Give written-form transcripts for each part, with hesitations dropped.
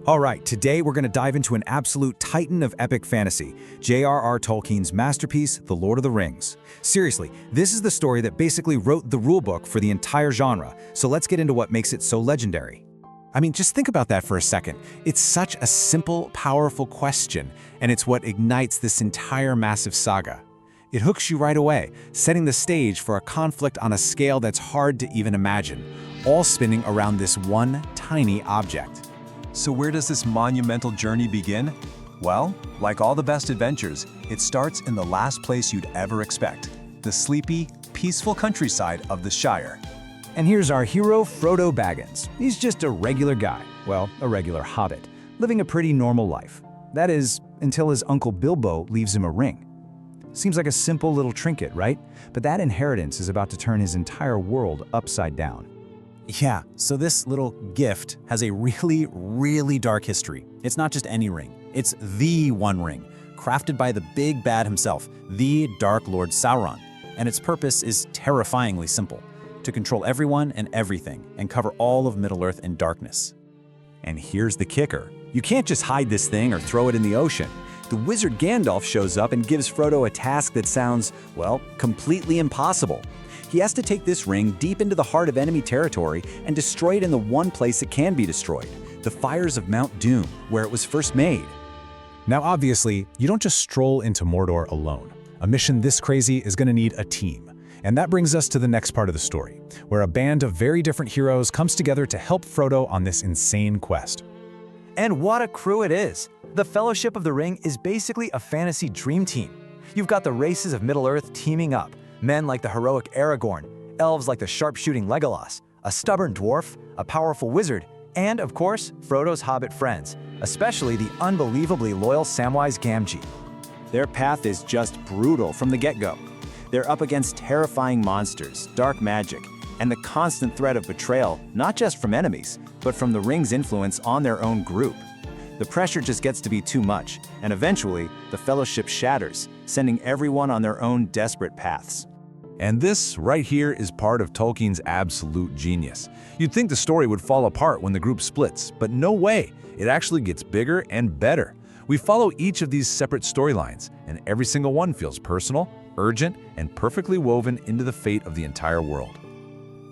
All right, today we're going to dive into an absolute titan of epic fantasy, J.R.R. Tolkien's masterpiece, The Lord of the Rings. Seriously, this is the story that basically wrote the rulebook for the entire genre, so let's get into what makes it so legendary. I mean, just think about that for a second. It's such a simple, powerful question, and it's what ignites this entire massive saga. It hooks you right away, setting the stage for a conflict on a scale that's hard to even imagine, all spinning around this one tiny object. So where does this monumental journey begin? Well, like all the best adventures, it starts in the last place you'd ever expect, the sleepy, peaceful countryside of the Shire. And here's our hero, Frodo Baggins. He's just a regular guy, well, a regular hobbit, living a pretty normal life. That is, until his uncle Bilbo leaves him a ring. Seems like a simple little trinket, right? But that inheritance is about to turn his entire world upside down. Yeah, so this little gift has a really dark history. It's not just any ring. It's the One Ring, crafted by the big bad himself, the Dark Lord Sauron. And its purpose is terrifyingly simple: to control everyone and everything, and cover all of Middle-earth in darkness. And here's the kicker. You can't just hide this thing or throw it in the ocean. The wizard Gandalf shows up and gives Frodo a task that sounds, well, completely impossible. He has to take this ring deep into the heart of enemy territory and destroy it in the one place it can be destroyed, the fires of Mount Doom, where it was first made. Now obviously, you don't just stroll into Mordor alone. A mission this crazy is going to need a team. And that brings us to the next part of the story, where a band of very different heroes comes together to help Frodo on this insane quest. And what a crew it is! The Fellowship of the Ring is basically a fantasy dream team. You've got the races of Middle-earth teaming up, men like the heroic Aragorn, elves like the sharpshooting Legolas, a stubborn dwarf, a powerful wizard, and, of course, Frodo's hobbit friends, especially the unbelievably loyal Samwise Gamgee. Their path is just brutal from the get-go. They're up against terrifying monsters, dark magic, and the constant threat of betrayal, not just from enemies, but from the ring's influence on their own group. The pressure just gets to be too much, and eventually, the Fellowship shatters, sending everyone on their own desperate paths. And this right here is part of Tolkien's absolute genius. You'd think the story would fall apart when the group splits, but no way. It actually gets bigger and better. We follow each of these separate storylines, and every single one feels personal, urgent, and perfectly woven into the fate of the entire world.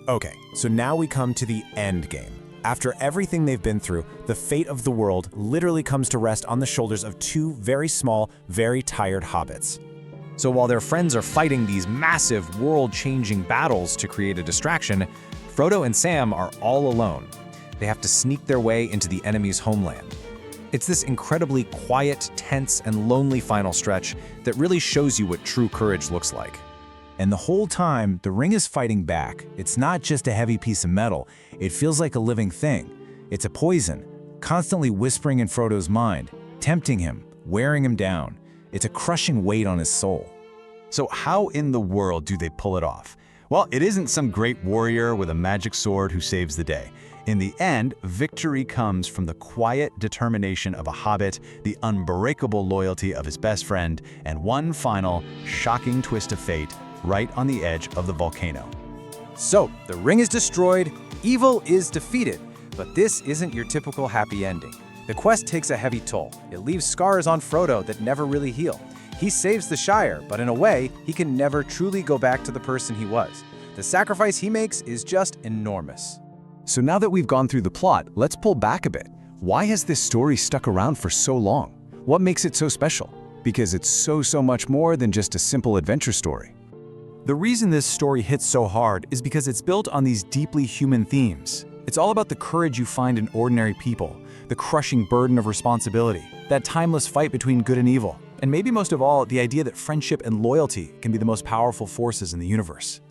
Okay, so now we come to the end game. After everything they've been through, the fate of the world literally comes to rest on the shoulders of two very small, very tired hobbits. So while their friends are fighting these massive, world-changing battles to create a distraction, Frodo and Sam are all alone. They have to sneak their way into the enemy's homeland. It's this incredibly quiet, tense, and lonely final stretch that really shows you what true courage looks like. And the whole time, the ring is fighting back. It's not just a heavy piece of metal. It feels like a living thing. It's a poison, constantly whispering in Frodo's mind, tempting him, wearing him down. It's a crushing weight on his soul. So how in the world do they pull it off? Well, it isn't some great warrior with a magic sword who saves the day. In the end, victory comes from the quiet determination of a hobbit, the unbreakable loyalty of his best friend, and one final, shocking twist of fate right on the edge of the volcano. So, the ring is destroyed, evil is defeated, but this isn't your typical happy ending. The quest takes a heavy toll. It leaves scars on Frodo that never really heal. He saves the Shire, but in a way, he can never truly go back to the person he was. The sacrifice he makes is just enormous. So now that we've gone through the plot, let's pull back a bit. Why has this story stuck around for so long? What makes it so special? Because it's so much more than just a simple adventure story. The reason this story hits so hard is because it's built on these deeply human themes. It's all about the courage you find in ordinary people, the crushing burden of responsibility, that timeless fight between good and evil, and maybe most of all, the idea that friendship and loyalty can be the most powerful forces in the universe.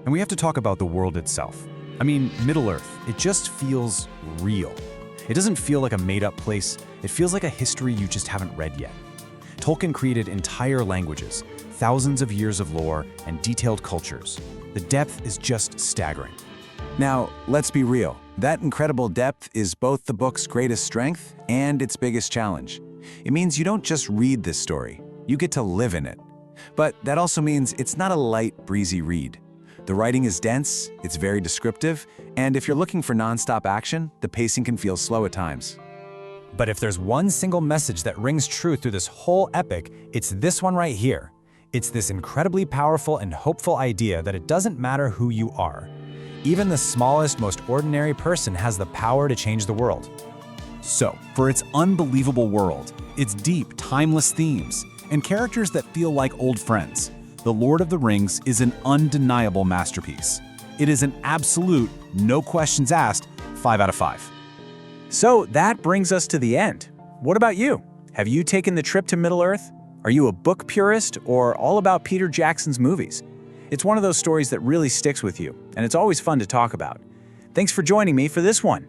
And we have to talk about the world itself. I mean, Middle-earth, it just feels real. It doesn't feel like a made-up place. It feels like a history you just haven't read yet. Tolkien created entire languages, thousands of years of lore, and detailed cultures. The depth is just staggering. Now, let's be real. That incredible depth is both the book's greatest strength and its biggest challenge. It means you don't just read this story, you get to live in it. But that also means it's not a light, breezy read. The writing is dense, it's very descriptive, and if you're looking for non-stop action, the pacing can feel slow at times. But if there's one single message that rings true through this whole epic, it's this one right here. It's this incredibly powerful and hopeful idea that it doesn't matter who you are. Even the smallest, most ordinary person has the power to change the world. So, for its unbelievable world, its deep, timeless themes, and characters that feel like old friends, The Lord of the Rings is an undeniable masterpiece. It is an absolute, no questions asked, 5 out of 5. So that brings us to the end. What about you? Have you taken the trip to Middle-earth? Are you a book purist or all about Peter Jackson's movies? It's one of those stories that really sticks with you, and it's always fun to talk about. Thanks for joining me for this one.